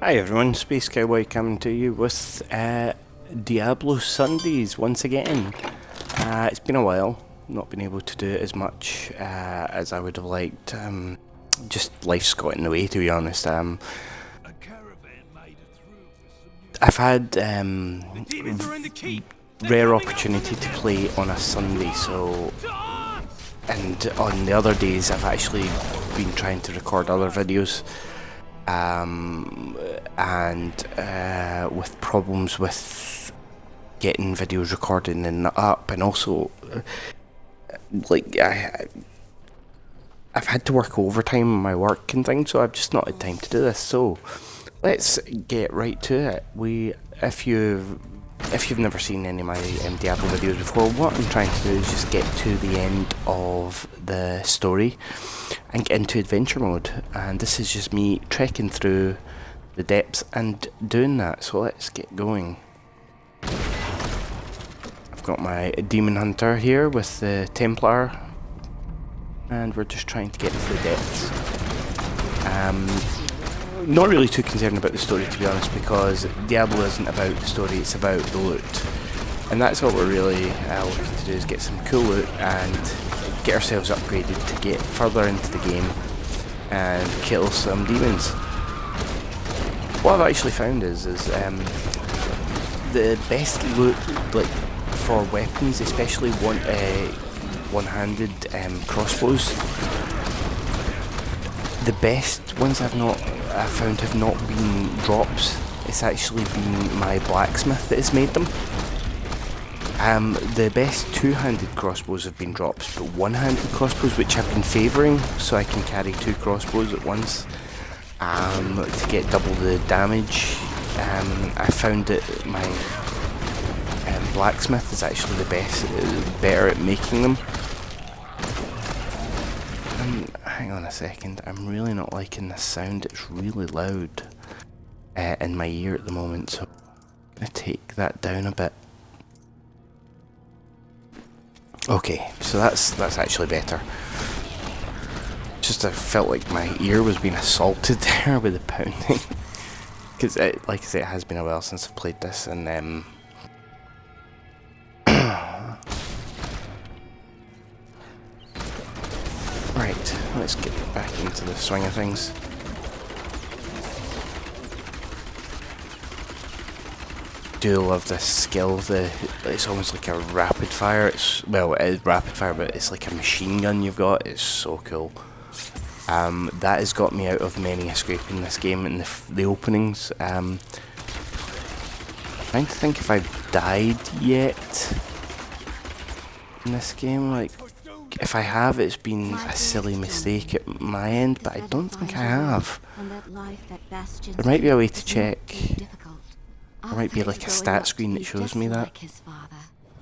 Hi everyone, Space Cowboy coming to you with Diablo Sundays once again. It's been a while, not been able to do it as much as I would have liked. Just life's got in the way, to be honest. I've had rare opportunity to play on a Sunday, and on the other days I've actually been trying to record other videos. And with problems with getting videos recorded and up, and also I've had to work overtime in my work and things, so I've just not had time to do this. So let's get right to it. If you've never seen any of my Diablo videos before, what I'm trying to do is just get to the end of the story and get into adventure mode, and this is just me trekking through the depths and doing that. So let's get going. I've got my demon hunter here with the Templar, and we're just trying to get to the depths. Not really too concerned about the story, to be honest, because Diablo isn't about the story, it's about the loot. And that's what we're really looking to do, is get some cool loot and get ourselves upgraded to get further into the game and kill some demons. What I've actually found is the best loot, like for weapons, especially one-handed crossbows. The best ones I've found have not been drops. It's actually been my blacksmith that has made them. The best two-handed crossbows have been drops, but one-handed crossbows, which I've been favouring, so I can carry two crossbows at once to get double the damage. I found that my blacksmith is actually better at making them. Hang on a second, I'm really not liking this sound. It's really loud in my ear at the moment, so I'm going to take that down a bit. Okay, so that's actually better. Just I felt like my ear was being assaulted there with the pounding. Because, like I say, it has been a while since I've played this, and right, let's get back into the swing of things. Do love this skill. It's almost like a rapid fire. It is rapid fire, but it's like a machine gun you've got. It's so cool. That has got me out of many a scrape in this game in the openings. Trying to think if I've died yet in this game. Like, if I have, it's been a silly mistake at my end, but I don't think I have. There might be a way to check. There might be like a stat screen that shows me that.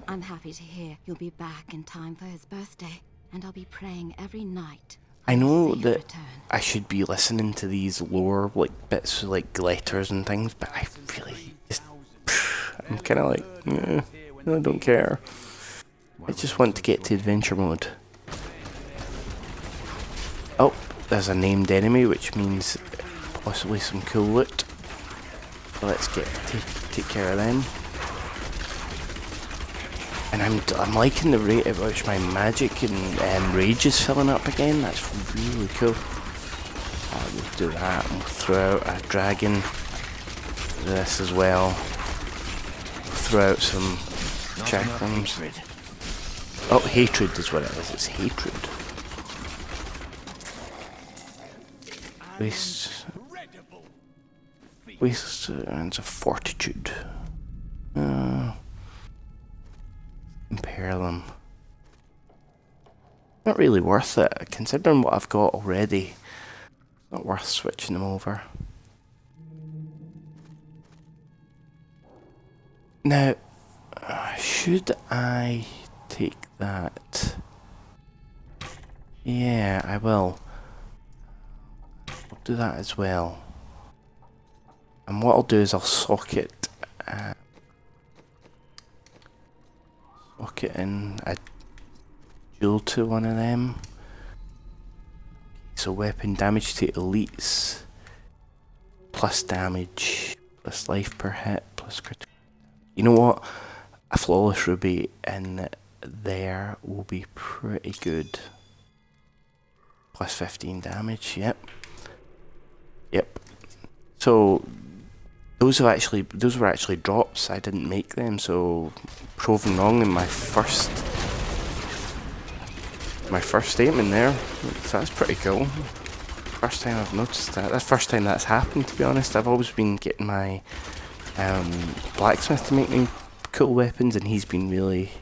I'm happy to hear you'll be back in time for his birthday, and I'll be praying every night. I know that I should be listening to these lower bits like letters and things, but I really just I'm kind of like, I don't care. I just want to get to adventure mode. Oh, there's a named enemy, which means possibly some cool loot. So let's take care of them. And I'm liking the rate at which my magic and rage is filling up again. That's really cool. We'll do that, and we'll throw out a dragon. This as well. We'll throw out some chakrams. Oh, hatred is what it is. It's hatred. Waste and a fortitude. Compare them. Not really worth it, considering what I've got already. Not worth switching them over. Now, should I take that? Yeah, I will. I'll do that as well. And what I'll do is I'll socket in a duel to one of them. So weapon damage to elites plus damage, plus life per hit, plus critical. You know what? A flawless ruby in there will be pretty good. Plus 15 damage, yep. Yep. So those were actually drops. I didn't make them, so proven wrong in my first statement there. So that's pretty cool. First time I've noticed that. That's the first time that's happened, to be honest. I've always been getting my blacksmith to make me cool weapons, and he's been really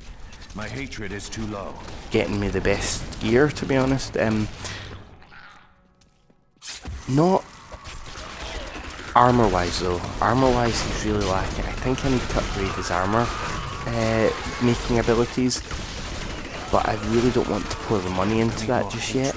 my hatred is too low. Getting me the best gear, to be honest. Not armor wise though. Armor wise he's really lacking. I think I need to upgrade his armor making abilities, but I really don't want to pour the money into that just yet.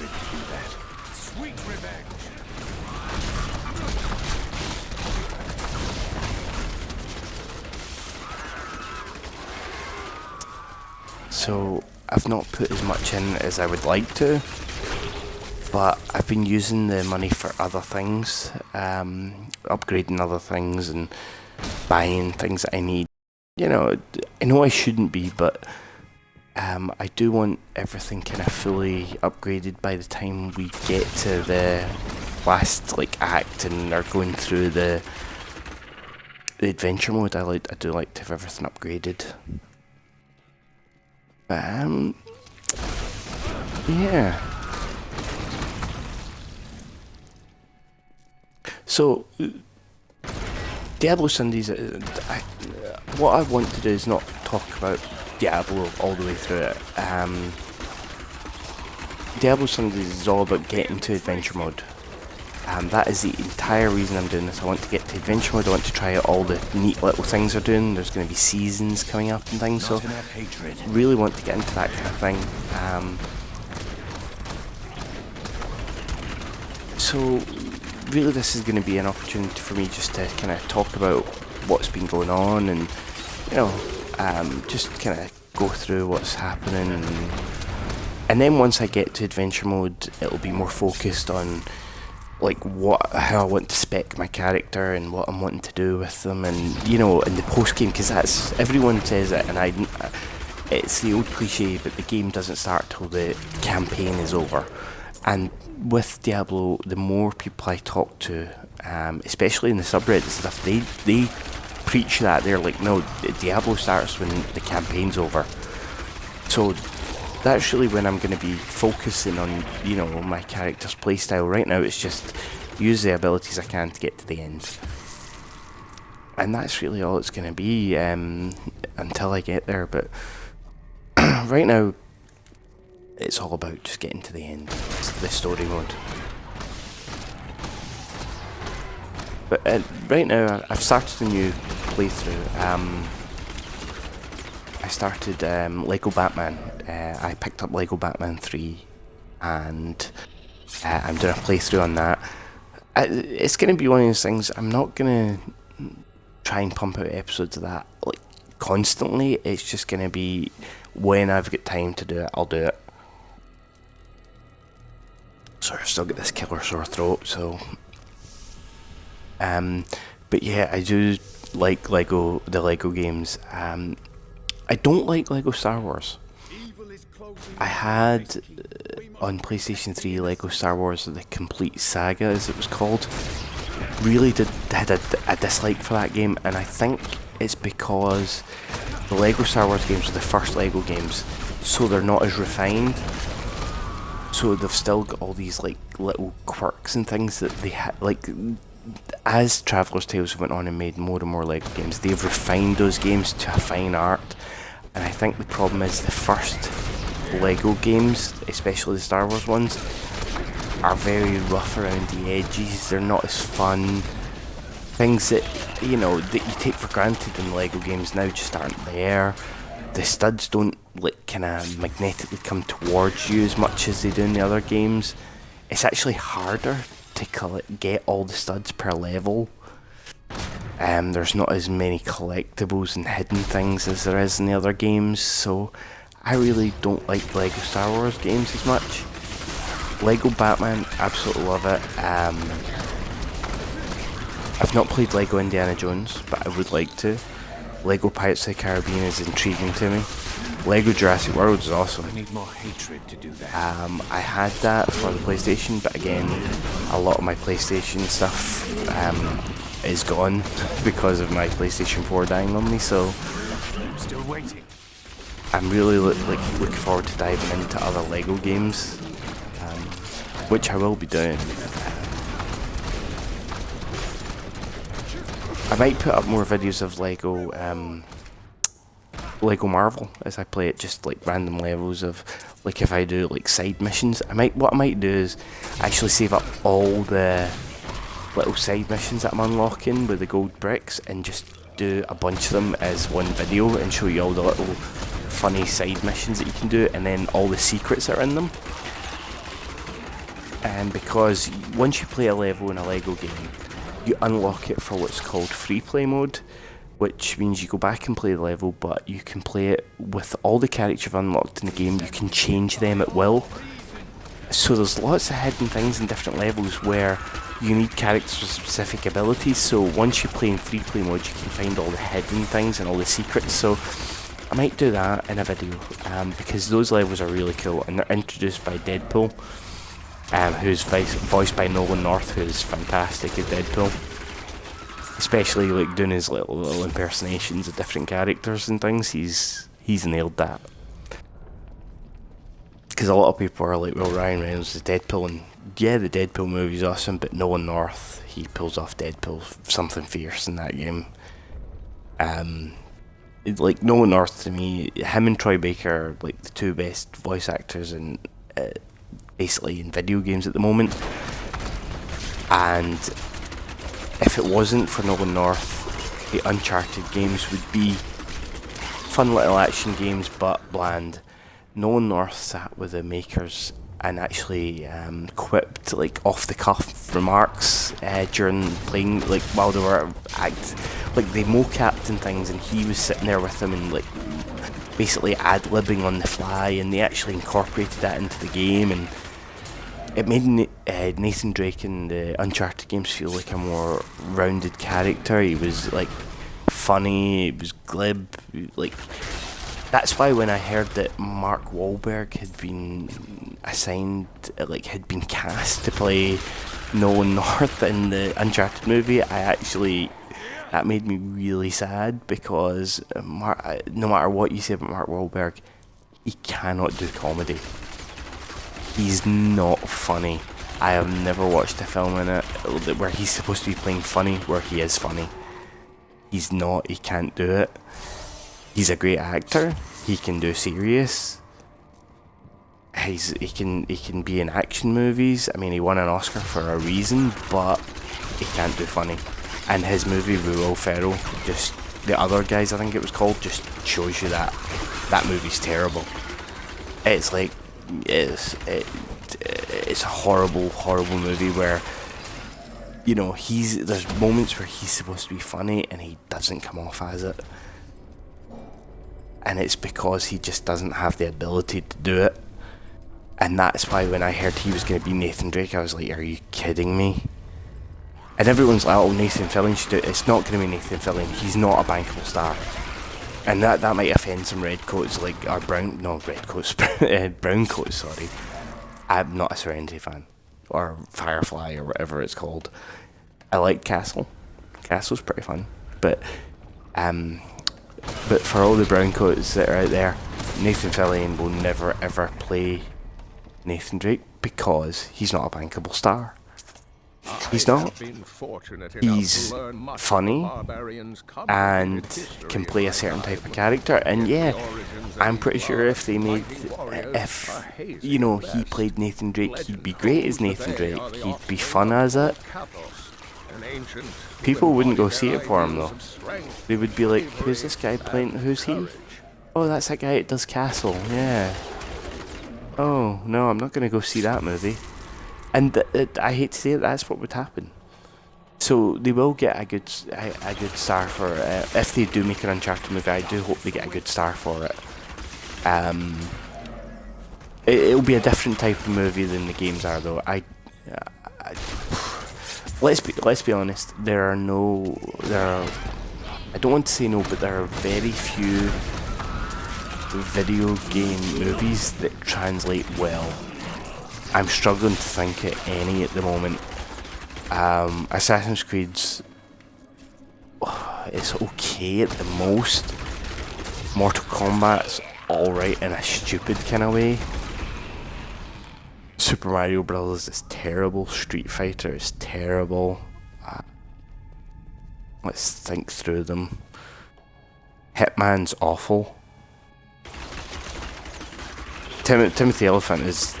So I've not put as much in as I would like to, but I've been using the money for other things, upgrading other things and buying things that I need. You know I shouldn't be, but I do want everything kind of fully upgraded by the time we get to the last act and are going through the adventure mode. I do like to have everything upgraded. Yeah. So, Diablo Sundays, what I want to do is not talk about Diablo all the way through it. Diablo Sundays is all about getting to adventure mode. That is the entire reason I'm doing this. I want to get to adventure mode. I want to try out all the neat little things they're doing. There's going to be seasons coming up and things, so really want to get into that kind of thing. So really this is going to be an opportunity for me just to kind of talk about what's been going on and, just kind of go through what's happening. And then once I get to adventure mode, it'll be more focused on how I want to spec my character and what I'm wanting to do with them, and in the post game, because that's everyone says it, and it's the old cliche, but the game doesn't start till the campaign is over. And with Diablo, the more people I talk to, especially in the subreddit and stuff, they preach that. They're like, no, Diablo starts when the campaign's over. So that's really when I'm going to be focusing on, my character's playstyle. Right now it's just use the abilities I can to get to the end. And that's really all it's going to be until I get there. But right now, it's all about just getting to the end. It's the story mode. But right now, I've started a new playthrough. I started Lego Batman. I picked up Lego Batman 3, and I'm doing a playthrough on that. It's going to be one of those things. I'm not going to try and pump out episodes of that constantly. It's just going to be when I've got time to do it, I'll do it. Sorry, I've still got this killer sore throat, so... but yeah, I do like the Lego games. I don't like Lego Star Wars. I had on PlayStation 3 Lego Star Wars The Complete Saga, as it was called. Really had a dislike for that game, and I think it's because the Lego Star Wars games are the first Lego games, so they're not as refined. So they've still got all these little quirks and things that they had. As Traveller's Tales went on and made more and more Lego games, they've refined those games to a fine art. And I think the problem is the first Lego games, especially the Star Wars ones, are very rough around the edges. They're not as fun. Things that that you take for granted in Lego games now just aren't there. The studs don't kind of magnetically come towards you as much as they do in the other games. It's actually harder to get all the studs per level. There's not as many collectibles and hidden things as there is in the other games, so I really don't like Lego Star Wars games as much. Lego Batman, absolutely love it. I've not played Lego Indiana Jones, but I would like to. Lego Pirates of the Caribbean is intriguing to me. Lego Jurassic World is awesome. I need more hatred to do that. I had that for the PlayStation, but again, a lot of my PlayStation stuff is gone because of my PlayStation 4 dying on me, so I'm still waiting. I'm really looking forward to diving into other Lego games, which I will be doing. I might put up more videos of Lego Marvel as I play it, just like random levels of, like if I do like side missions. What I might do is actually save up all the little side missions that I'm unlocking with the gold bricks and just do a bunch of them as one video and show you all the little funny side missions that you can do, and then all the secrets that are in them. And because once you play a level in a Lego game, you unlock it for what's called free play mode, which means you go back and play the level, but you can play it with all the characters you've unlocked in the game. You can change them at will. So there's lots of hidden things in different levels where you need characters with specific abilities. So once you play in free play mode, you can find all the hidden things and all the secrets. So I might do that in a video, because those levels are really cool, and they're introduced by Deadpool, who's voiced by Nolan North, who's fantastic at Deadpool. Especially like doing his little impersonations of different characters and things. He's nailed that. Because a lot of people are like, well, Ryan Reynolds is Deadpool, and yeah, the Deadpool movie's awesome, but Nolan North, he pulls off Deadpool something fierce in that game. Like Nolan North, to me, him and Troy Baker are like the two best voice actors in basically in video games at the moment. And if it wasn't for Nolan North, the Uncharted games would be fun little action games but bland. Nolan North sat with the makers and actually quipped like off the cuff remarks during playing, like while they were like they mocapped and things, and he was sitting there with them and like basically ad-libbing on the fly, and they actually incorporated that into the game, and it made Nathan Drake in the Uncharted games feel like a more rounded character. He was like funny, he was glib, like that's why when I heard that Mark Wahlberg had been assigned, like had been cast to play Nolan North in the Uncharted movie, that made me really sad, because no matter what you say about Mark Wahlberg, he cannot do comedy. He's not funny. I have never watched a film in it where he's supposed to be playing funny, where he is funny. He's not, he can't do it. He's a great actor. He can do serious. He can be in action movies. I mean, he won an Oscar for a reason, but he can't do funny. And his movie with Will Ferrell, just The Other Guys, I think it was called, just shows you that movie's terrible. It's like it's a horrible movie where, you know, there's moments where he's supposed to be funny and he doesn't come off as it. And it's because he just doesn't have the ability to do it. And that's why when I heard he was going to be Nathan Drake, I was like, are you kidding me? And everyone's like, oh, Nathan Fillion should do it. It's not going to be Nathan Fillion. He's not a bankable star. And that might offend some redcoats, brown coats, sorry. I'm not a Serenity fan. Or Firefly, or whatever it's called. I like Castle. Castle's pretty fun. But for all the brown coats that are out there, Nathan Fillion will never ever play Nathan Drake because he's not a bankable star. He's not. He's funny and can play a certain type of character, and yeah, I'm pretty sure if he played Nathan Drake, he'd be great as Nathan Drake. He'd be fun as it. People wouldn't go see it for him though. They would be like, who's this guy playing? Who's he? Oh, that's that guy that does Castle. Yeah. Oh no, I'm not gonna go see that movie. And I hate to say it, that's what would happen. So they will get a good star for it. If they do make an Uncharted movie, I do hope they get a good star for it. It'll be a different type of movie than the games are, though. let's be honest. There are. I don't want to say no, but there are very few video game movies that translate well. I'm struggling to think of any at the moment. Assassin's Creed's it's okay at the most. Mortal Kombat's alright in a stupid kind of way. Super Mario Bros. Is terrible. Street Fighter is terrible. Let's think through them. Hitman's awful. Timothy Elephant is...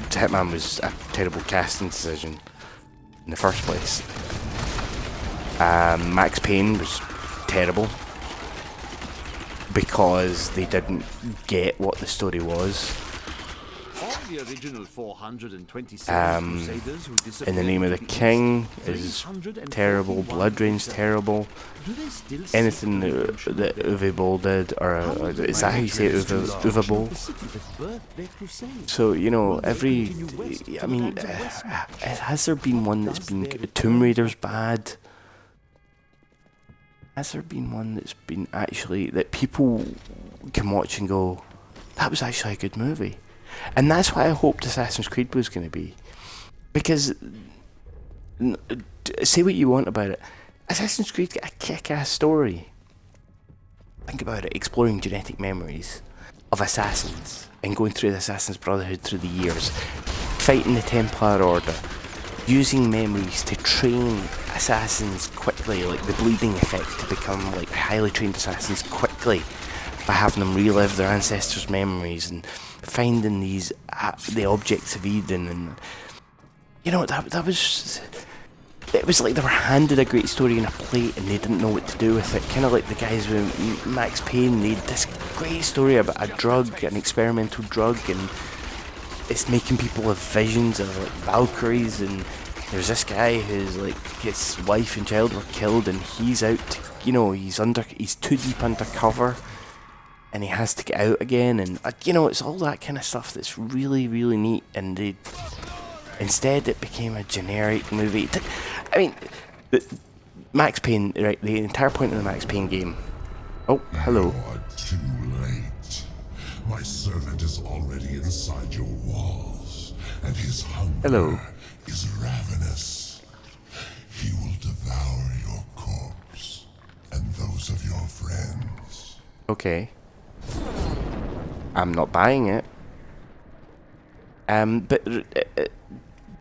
Hitman was a terrible casting decision in the first place. Max Payne was terrible because they didn't get what the story was. In the Name of the King is terrible. Blood Rain's terrible. Anything that Uwe Boll did, or is that how you say it, Uwe Boll? So, you know, I mean, has there been one that's been... Tomb Raider's bad? Has there been one that's been actually... that people can watch and go, that was actually a good movie? And that's what I hoped Assassin's Creed was going to be. Because, say what you want about it, Assassin's Creed got a kick-ass story. Think about it, exploring genetic memories of assassins and going through the Assassin's Brotherhood through the years, fighting the Templar Order, using memories to train assassins quickly, like the bleeding effect, to become like highly trained assassins quickly by having them relive their ancestors' memories and finding these the objects of Eden. And you know, that was, it was like they were handed a great story in a plate and they didn't know what to do with it. Kind of like the guys with Max Payne. They had this great story about a drug, an experimental drug, and it's making people have visions of like Valkyries, and there's this guy who's like, his wife and child were killed and he's out to, you know, he's too deep undercover and he has to get out again, and you know, it's all that kind of stuff that's really, really neat. And instead it became a generic movie. I mean, Max Payne, right, the entire point of the Max Payne game. Oh, hello. You are too late. My servant is already inside your walls, and his hunger is ravenous. He will devour your corpse and those of your friends. Okay. I'm not buying it. But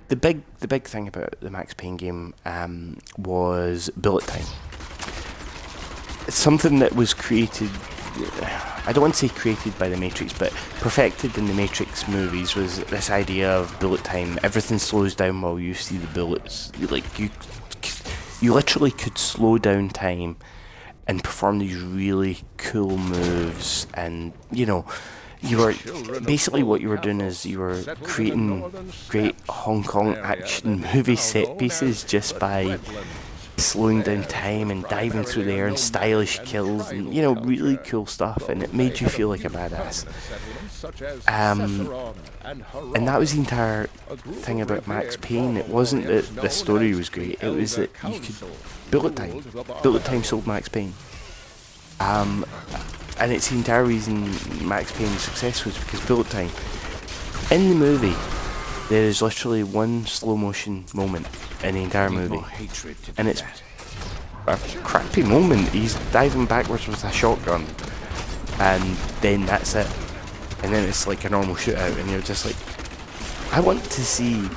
the big thing about the Max Payne game was bullet time. It's something that was created, I don't want to say created by the Matrix, but perfected in the Matrix movies, was this idea of bullet time. Everything slows down while you see the bullets. Like you literally could slow down time and perform these really cool moves, and you know, you were basically, what you were doing is you were creating great Hong Kong action movie set pieces just by slowing down time and diving through the air and stylish kills and, you know, really cool stuff, and it made you feel like a badass. And that was the entire thing about Max Payne. It wasn't that the story was great, it was that you could... Bullet time sold Max Payne. And it's the entire reason Max Payne's success was because bullet time. In the movie, there is literally one slow motion moment in the entire movie, and it's a crappy moment. He's diving backwards with a shotgun, and then that's it. And then it's like a normal shootout, and you're just like, I want to see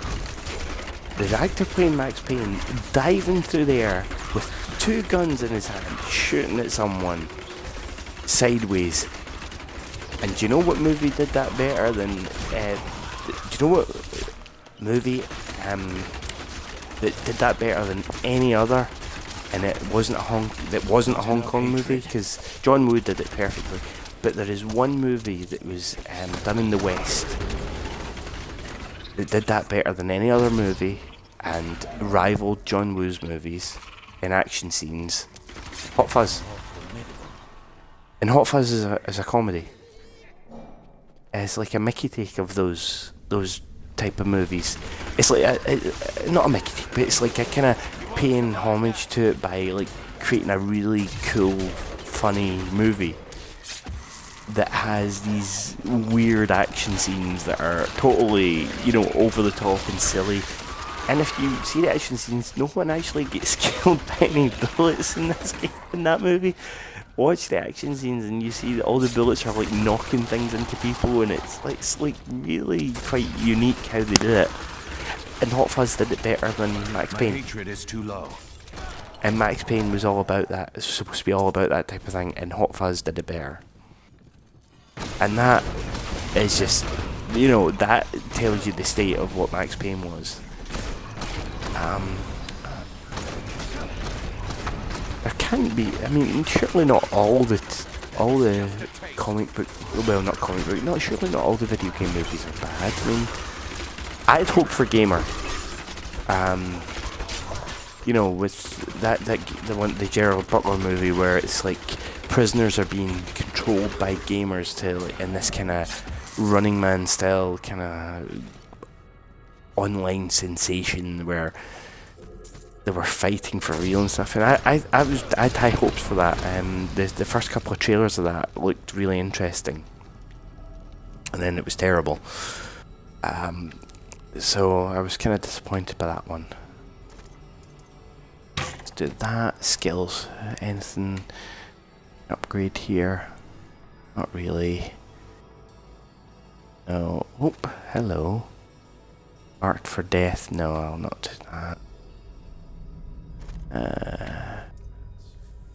the actor playing Max Payne diving through the air with two guns in his hand, shooting at someone sideways. And do you know what movie did that better than... do you know what movie that did that better than any other? And it wasn't a Hong Kong movie, because John Woo did it perfectly. But there is one movie that was done in the West that did that better than any other movie and rivaled John Woo's movies in action scenes. Hot Fuzz. And Hot Fuzz is a comedy. It's like a Mickey take of those type of movies. It's like not a Mickey take, but it's like a kind of paying homage to it by like creating a really cool, funny movie that has these weird action scenes that are totally, you know, over the top and silly. And if you see the action scenes, no one actually gets killed by any bullets in this game, in that movie. Watch the action scenes and you see that all the bullets are like knocking things into people, and it's like really quite unique how they did it. And Hot Fuzz did it better than Max Payne. My hatred is too low. And Max Payne was all about that. It's supposed to be all about that type of thing, and Hot Fuzz did it better. And that is just, you know, that tells you the state of what Max Payne was. There can't be, I mean, surely not all the comic book, well, not comic book, not surely not all the video game movies are bad. I mean, I'd hope for Gamer. You know, with the Gerald Butler movie where it's like prisoners are being controlled by gamers to, like, in this kind of Running Man style kind of online sensation where they were fighting for real and stuff, and I had high hopes for that. The first couple of trailers of that looked really interesting, and then it was terrible. So I was kind of disappointed by that one. Let's do that. Skills. Anything upgrade here? Not really. No. Oop. Hello. Marked for death. No, I'll not do that.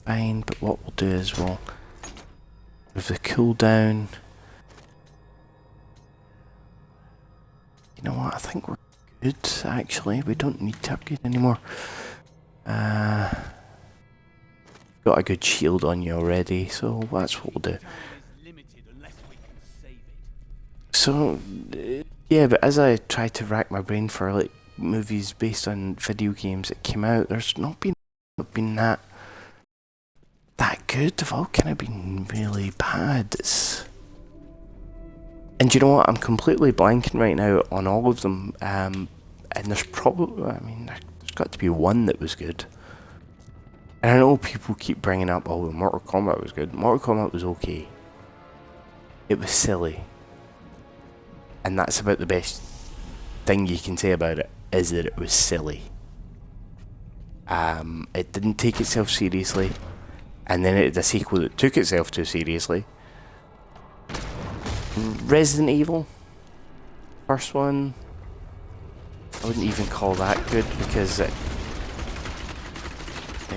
Fine, but what we'll do is we'll with the cooldown. You know what? I think we're good. Actually, we don't need to upgrade anymore. Got a good shield on you already, so that's what we'll do. So, yeah, but as I try to rack my brain for like movies based on video games that came out, there's not been that good. They've all kind of been really bad. And you know what? I'm completely blanking right now on all of them. And there's probably, I mean, there's got to be one that was good. And I know people keep bringing up, oh, Mortal Kombat was good. Mortal Kombat was okay. It was silly. And that's about the best thing you can say about it, is that it was silly. It didn't take itself seriously. And then it had a sequel that took itself too seriously. Resident Evil, first one, I wouldn't even call that good because it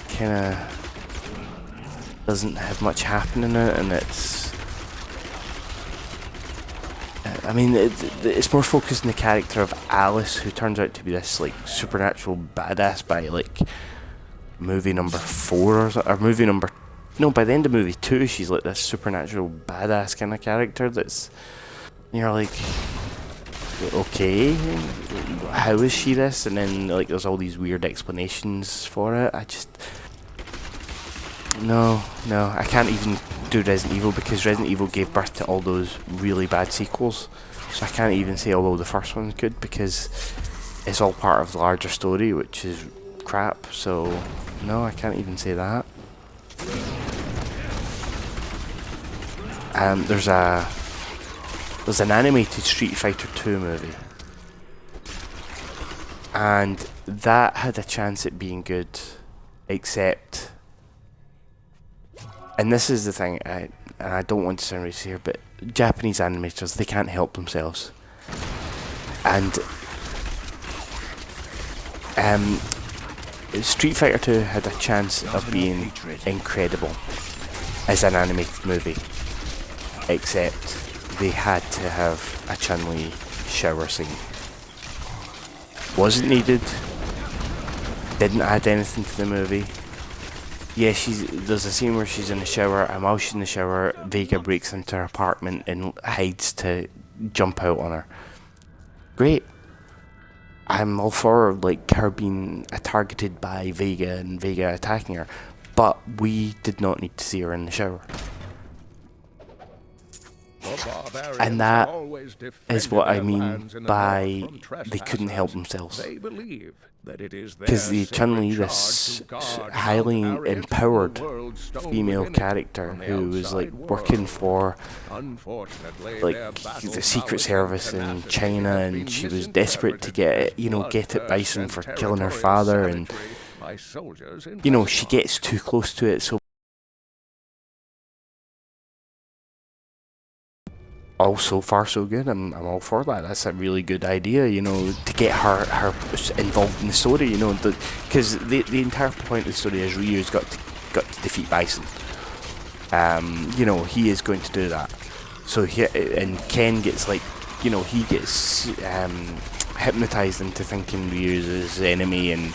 kind of doesn't have much happen in it, and it's, I mean, it's more focused on the character of Alice, who turns out to be this like supernatural badass by like movie number 4 or movie number. No, by the end of movie 2, she's like this supernatural badass kind of character that's, you're like, okay, how is she this? And then like there's all these weird explanations for it. I just, no, I can't even do Resident Evil because Resident Evil gave birth to all those really bad sequels. So I can't even say although the first one's good because it's all part of the larger story, which is crap. So no, I can't even say that. There's an animated Street Fighter 2 movie, and that had a chance at being good, except, and this is the thing, and I don't want to sound racist here, but Japanese animators, they can't help themselves, and Street Fighter 2 had a chance of being incredible as an animated movie, except they had to have a Chun-Li shower scene. Wasn't needed, didn't add anything to the movie. Yeah, there's a scene where she's in the shower, and while she's in the shower, Vega breaks into her apartment and hides to jump out on her. Great. I'm all for like her being targeted by Vega and Vega attacking her, but we did not need to see her in the shower. And that is what I mean by they couldn't help themselves. Because the Chun-Li, this highly empowered female character who was like working for like the Secret Service in China, and she was desperate to get it Bison for killing her father, and she gets too close to it, so all so far so good. I'm all for that. That's a really good idea, to get her involved in the story, because the entire point of the story is Ryu's got to defeat Bison. He is going to do that. So and Ken gets he gets hypnotized into thinking Ryu's his enemy, and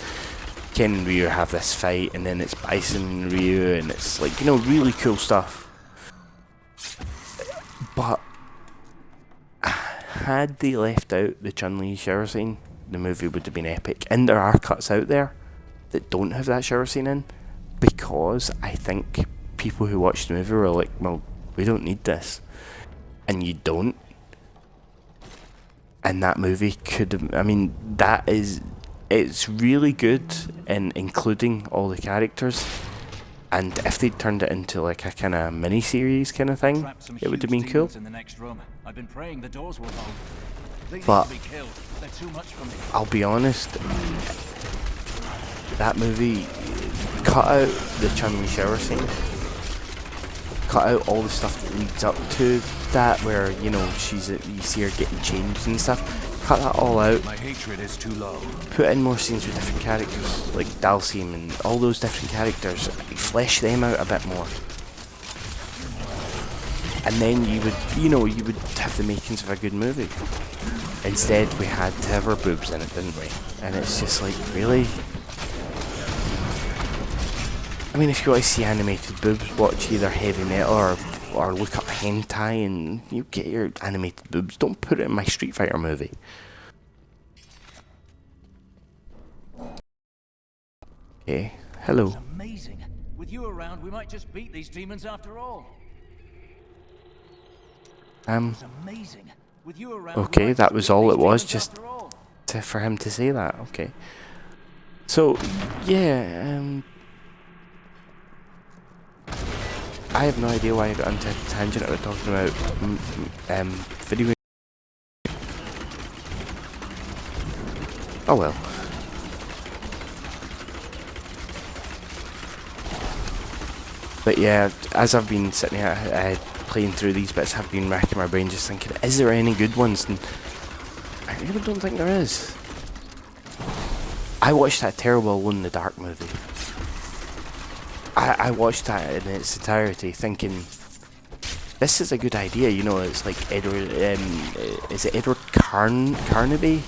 Ken and Ryu have this fight, and then it's Bison and Ryu, and it's really cool stuff. But had they left out the Chun-Li shower scene, the movie would have been epic. And there are cuts out there that don't have that shower scene in, because I think people who watched the movie were like, well, we don't need this. And you don't. And that movie could have, it's really good in including all the characters. And if they turned it into like a kind of mini-series kind of thing, it would have been cool. But I'll be honest, that movie cut out the Chun-Li shower scene, cut out all the stuff that leads up to that, where you see her getting changed and stuff. Cut that all out. My hatred is too low. Put in more scenes with different characters, like Dalsim and all those different characters. Flesh them out a bit more, and then you would have the makings of a good movie. Instead, we had to have our boobs in it, didn't we? And it's just like, really? If you want to see animated boobs, watch either Heavy Metal or look up hentai, and you get your animated boobs. Don't put it in my Street Fighter movie. Okay, hello. It's amazing. With you around, we might just beat these demons after all. It's amazing. With you around, okay, that was all it was, just for him to say that. Okay. So, yeah, I have no idea why I got into a tangent about talking about video. Oh well. But yeah, as I've been sitting here playing through these bits, I've been racking my brain just thinking, is there any good ones? And I really don't think there is. I watched that terrible Alone in the Dark movie. I watched that in its entirety thinking, this is a good idea, it's like Edward, is it Edward Carnaby?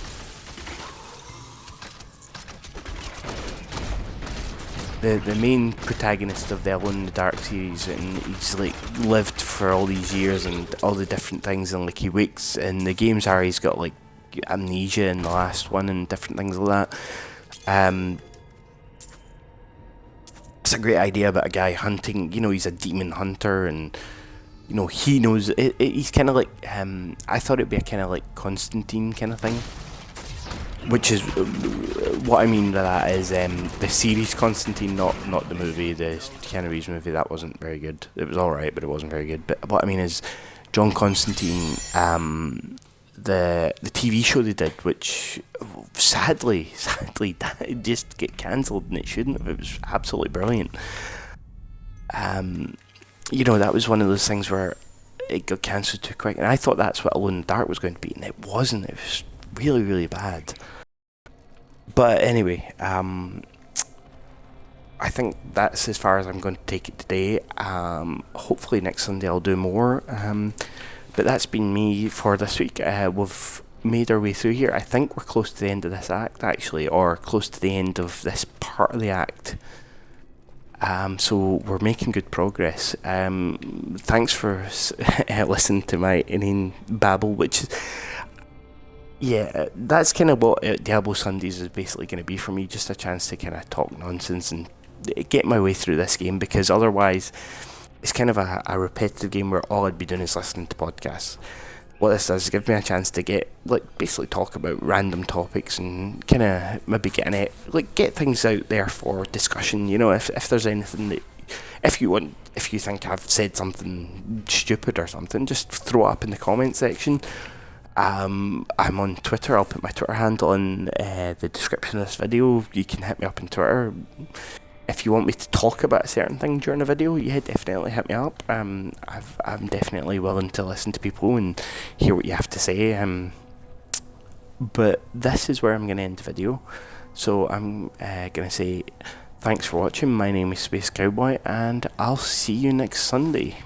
The main protagonist of the Alone in the Dark series, and he's like lived for all these years and all the different things, and like he wakes, and the games are he's got like amnesia in the last one and different things like that. It's a great idea about a guy hunting, he's a demon hunter, and he knows he's kind of like I thought it'd be a kind of like Constantine kind of thing, which is what I mean by that is the series Constantine, not the movie, the Keanu Reeves movie. That wasn't very good. It was alright, but it wasn't very good. But what I mean is John Constantine, the TV show they did, which sadly just get cancelled, and it shouldn't have. It was absolutely brilliant. That was one of those things where it got cancelled too quick, and I thought that's what Alone in the Dark was going to be, and it wasn't. It was really, really bad. But anyway, I think that's as far as I'm going to take it today. Hopefully next Sunday I'll do more. But that's been me for this week. We've made our way through here. I think we're close to the end of this act, actually, or close to the end of this part of the act. So we're making good progress. Thanks for listening to my inane babble, which is... Yeah, that's kind of what Diablo Sundays is basically going to be for me, just a chance to kind of talk nonsense and get my way through this game, because otherwise it's kind of a repetitive game where all I'd be doing is listening to podcasts. What this does is give me a chance to basically talk about random topics and kind of maybe get things out there for discussion. You know, if there's anything that, if you think I've said something stupid or something, just throw it up in the comment section. I'm on Twitter. I'll put my Twitter handle in the description of this video. You can hit me up on Twitter. If you want me to talk about a certain thing during a video, yeah, definitely hit me up. I'm definitely willing to listen to people and hear what you have to say. But this is where I'm going to end the video. So I'm going to say thanks for watching. My name is Space Cowboy, and I'll see you next Sunday.